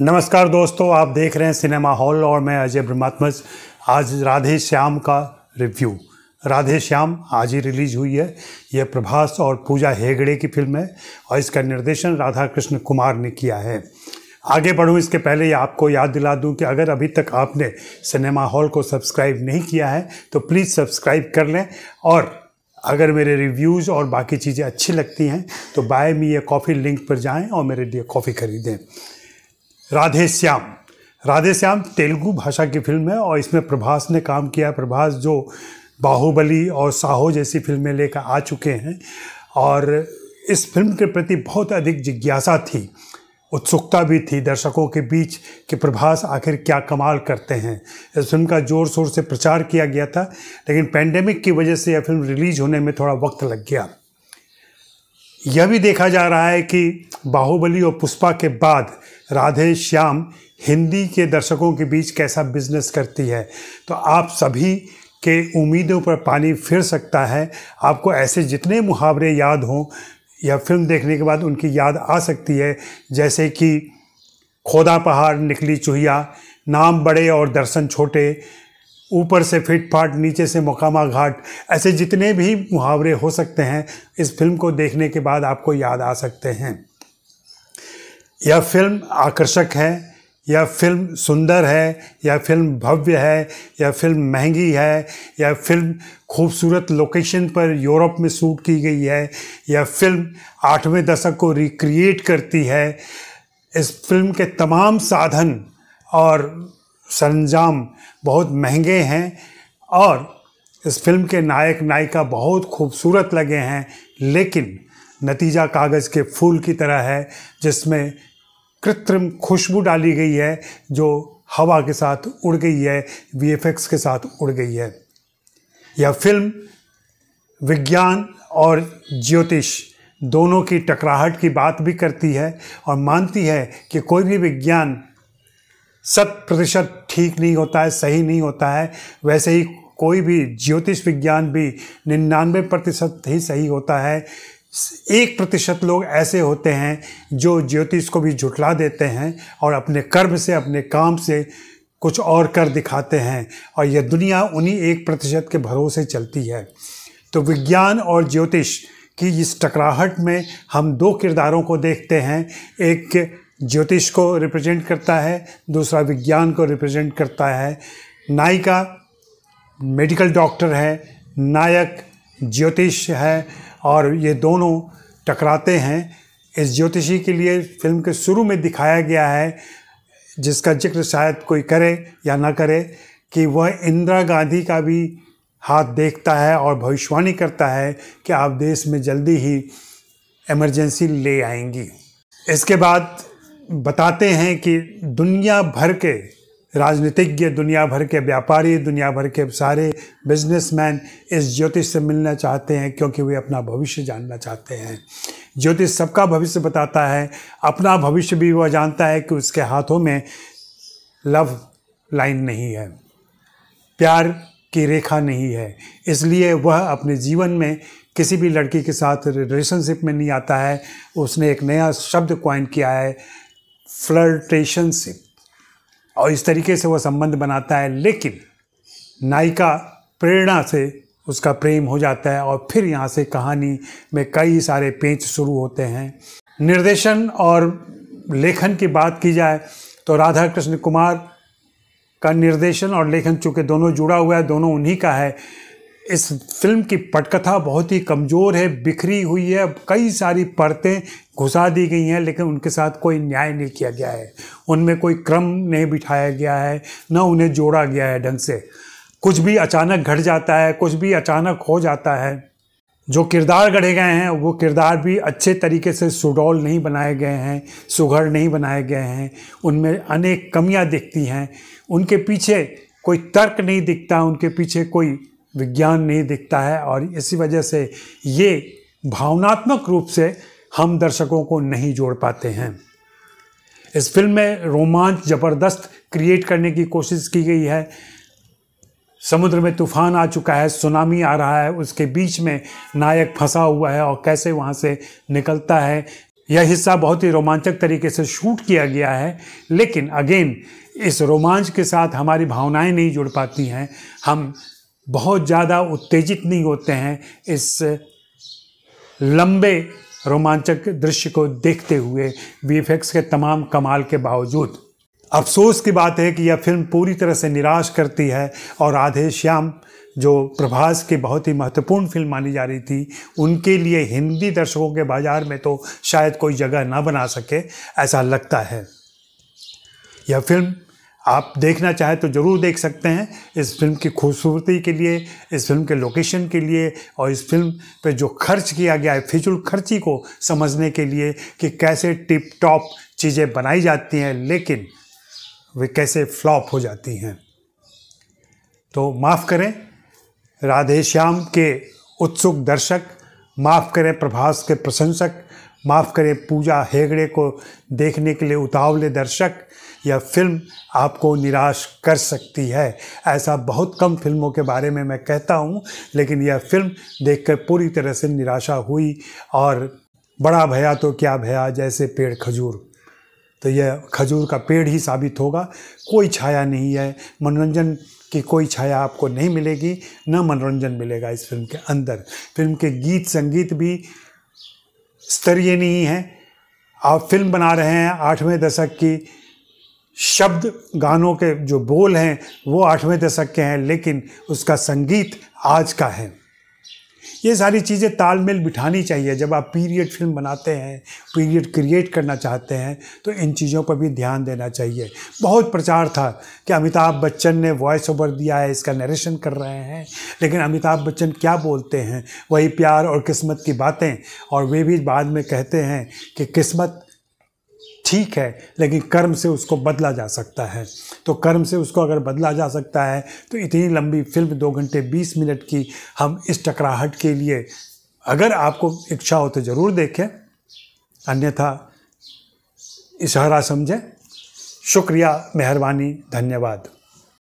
नमस्कार दोस्तों, आप देख रहे हैं सिनेमा हॉल और मैं अजय ब्रह्मात्मज। आज राधे श्याम का रिव्यू। राधे श्याम आज ही रिलीज हुई है। यह प्रभास और पूजा हेगड़े की फिल्म है और इसका निर्देशन राधा कृष्ण कुमार ने किया है। आगे बढ़ूं इसके पहले आपको याद दिला दूं कि अगर अभी तक आपने सिनेमा हॉल को सब्सक्राइब नहीं किया है तो प्लीज़ सब्सक्राइब कर लें, और अगर मेरे रिव्यूज़ और बाकी चीज़ें अच्छी लगती हैं तो buy me a coffee link पर जाएं और मेरे लिए कॉफ़ी खरीदें। राधे श्याम तेलुगु भाषा की फिल्म है और इसमें प्रभास ने काम किया। प्रभास जो बाहुबली और साहो जैसी फिल्में लेकर आ चुके हैं और इस फिल्म के प्रति बहुत अधिक जिज्ञासा थी, उत्सुकता भी थी दर्शकों के बीच कि प्रभास आखिर क्या कमाल करते हैं। इस फिल्म का ज़ोर शोर से प्रचार किया गया था, लेकिन पैंडेमिक की वजह से यह फिल्म रिलीज होने में थोड़ा वक्त लग गया। यह भी देखा जा रहा है कि बाहुबली और पुष्पा के बाद राधे श्याम हिंदी के दर्शकों के बीच कैसा बिजनेस करती है। तो आप सभी के उम्मीदों पर पानी फिर सकता है। आपको ऐसे जितने मुहावरे याद हों या फिल्म देखने के बाद उनकी याद आ सकती है, जैसे कि खोदा पहाड़ निकली चूहिया, नाम बड़े और दर्शन छोटे, ऊपर से फिटफाट नीचे से मोकामा घाट, ऐसे जितने भी मुहावरे हो सकते हैं इस फिल्म को देखने के बाद आपको याद आ सकते हैं। यह फिल्म आकर्षक है, यह फिल्म सुंदर है, यह फिल्म भव्य है, यह फिल्म महंगी है, यह फिल्म खूबसूरत लोकेशन पर यूरोप में शूट की गई है, यह फिल्म 8वें दशक को रिक्रिएट करती है। इस फिल्म के तमाम साधन और सरंजाम बहुत महंगे हैं और इस फिल्म के नायक नायिका बहुत खूबसूरत लगे हैं, लेकिन नतीजा कागज़ के फूल की तरह है जिसमें कृत्रिम खुशबू डाली गई है जो हवा के साथ उड़ गई है, वीएफएक्स के साथ उड़ गई है। यह फिल्म विज्ञान और ज्योतिष दोनों की टकराहट की बात भी करती है और मानती है कि कोई भी विज्ञान 100% ठीक नहीं होता है, सही नहीं होता है। वैसे ही कोई भी ज्योतिष विज्ञान भी 99% ही सही होता है। 1% लोग ऐसे होते हैं जो ज्योतिष को भी झुठला देते हैं और अपने कर्म से, अपने काम से कुछ और कर दिखाते हैं, और यह दुनिया उन्हीं 1% के भरोसे चलती है। तो विज्ञान और ज्योतिष की इस टकराहट में हम दो किरदारों को देखते हैं। एक ज्योतिष को रिप्रेजेंट करता है, दूसरा विज्ञान को रिप्रेजेंट करता है। नायिका मेडिकल डॉक्टर है, नायक ज्योतिष है और ये दोनों टकराते हैं। इस ज्योतिषी के लिए फिल्म के शुरू में दिखाया गया है, जिसका जिक्र शायद कोई करे या ना करे, कि वह इंदिरा गांधी का भी हाथ देखता है और भविष्यवाणी करता है कि आप देश में जल्दी ही इमरजेंसी ले आएंगी। इसके बाद बताते हैं कि दुनिया भर के राजनीतिज्ञ, दुनिया भर के व्यापारी, दुनिया भर के सारे बिजनेसमैन इस ज्योतिष से मिलना चाहते हैं क्योंकि वे अपना भविष्य जानना चाहते हैं। ज्योतिष सबका भविष्य बताता है, अपना भविष्य भी वह जानता है कि उसके हाथों में लव लाइन नहीं है, प्यार की रेखा नहीं है, इसलिए वह अपने जीवन में किसी भी लड़की के साथ रिलेशनशिप में नहीं आता है। उसने एक नया शब्द कॉइन किया है, फ्लर्टेशनशिप, और इस तरीके से वह संबंध बनाता है। लेकिन नायिका प्रेरणा से उसका प्रेम हो जाता है और फिर यहाँ से कहानी में कई सारे पेंच शुरू होते हैं। निर्देशन और लेखन की बात की जाए तो राधा कृष्ण कुमार का निर्देशन और लेखन चूँकि दोनों जुड़ा हुआ है, दोनों उन्हीं का है। इस फिल्म की पटकथा बहुत ही कमज़ोर है, बिखरी हुई है, कई सारी परतें घुसा दी गई हैं, लेकिन उनके साथ कोई न्याय नहीं किया गया है। उनमें कोई क्रम नहीं बिठाया गया है, न उन्हें जोड़ा गया है ढंग से। कुछ भी अचानक घट जाता है, कुछ भी अचानक हो जाता है। जो किरदार गढ़े गए हैं वो किरदार भी अच्छे तरीके से सुडौल नहीं बनाए गए हैं, सुघड़ नहीं बनाए गए हैं। उनमें अनेक कमियां दिखती हैं। उनके पीछे कोई तर्क नहीं दिखता, उनके पीछे कोई विज्ञान नहीं दिखता है, और इसी वजह से ये भावनात्मक रूप से हम दर्शकों को नहीं जोड़ पाते हैं। इस फिल्म में रोमांच ज़बरदस्त क्रिएट करने की कोशिश की गई है। समुद्र में तूफान आ चुका है, सुनामी आ रहा है, उसके बीच में नायक फंसा हुआ है और कैसे वहाँ से निकलता है, यह हिस्सा बहुत ही रोमांचक तरीके से शूट किया गया है, लेकिन अगेन इस रोमांच के साथ हमारी भावनाएं नहीं जुड़ पाती हैं। हम बहुत ज़्यादा उत्तेजित नहीं होते हैं इस लंबे रोमांचक दृश्य को देखते हुए वीएफएक्स के तमाम कमाल के बावजूद। अफसोस की बात है कि यह फिल्म पूरी तरह से निराश करती है और राधे श्याम जो प्रभास की बहुत ही महत्वपूर्ण फिल्म मानी जा रही थी, उनके लिए हिंदी दर्शकों के बाजार में तो शायद कोई जगह ना बना सके, ऐसा लगता है। यह फिल्म आप देखना चाहे तो ज़रूर देख सकते हैं। इस फिल्म की खूबसूरती के लिए, इस फिल्म के लोकेशन के लिए और इस फिल्म पे जो खर्च किया गया है, फिजूल खर्ची को समझने के लिए कि कैसे टिप टॉप चीज़ें बनाई जाती हैं लेकिन वे कैसे फ्लॉप हो जाती हैं। तो माफ़ करें राधे श्याम के उत्सुक दर्शक, माफ़ करें प्रभास के प्रशंसक, माफ़ करें पूजा हेगड़े को देखने के लिए उतावले दर्शक। यह फिल्म आपको निराश कर सकती है। ऐसा बहुत कम फिल्मों के बारे में मैं कहता हूँ, लेकिन यह फिल्म देखकर पूरी तरह से निराशा हुई। और बड़ा भया तो क्या भया, जैसे पेड़ खजूर, तो यह खजूर का पेड़ ही साबित होगा। कोई छाया नहीं है, मनोरंजन की कोई छाया आपको नहीं मिलेगी, न मनोरंजन मिलेगा इस फिल्म के अंदर। फिल्म के गीत संगीत भी स्तरीय नहीं है। आप फिल्म बना रहे हैं 8वें दशक की, शब्द गानों के जो बोल हैं वो 8वें दशक के हैं, लेकिन उसका संगीत आज का है। ये सारी चीज़ें तालमेल बिठानी चाहिए। जब आप पीरियड फिल्म बनाते हैं, पीरियड क्रिएट करना चाहते हैं, तो इन चीज़ों पर भी ध्यान देना चाहिए। बहुत प्रचार था कि अमिताभ बच्चन ने वॉइस ओवर दिया है, इसका नरेशन कर रहे हैं, लेकिन अमिताभ बच्चन क्या बोलते हैं, वही प्यार और किस्मत की बातें, और वे भी बाद में कहते हैं कि किस्मत ठीक है लेकिन कर्म से उसको बदला जा सकता है। तो कर्म से उसको अगर बदला जा सकता है तो इतनी लंबी फिल्म 2 घंटे 20 मिनट की हम इस टकराहट के लिए, अगर आपको इच्छा हो तो ज़रूर देखें, अन्यथा इशारा समझें। शुक्रिया, मेहरबानी, धन्यवाद।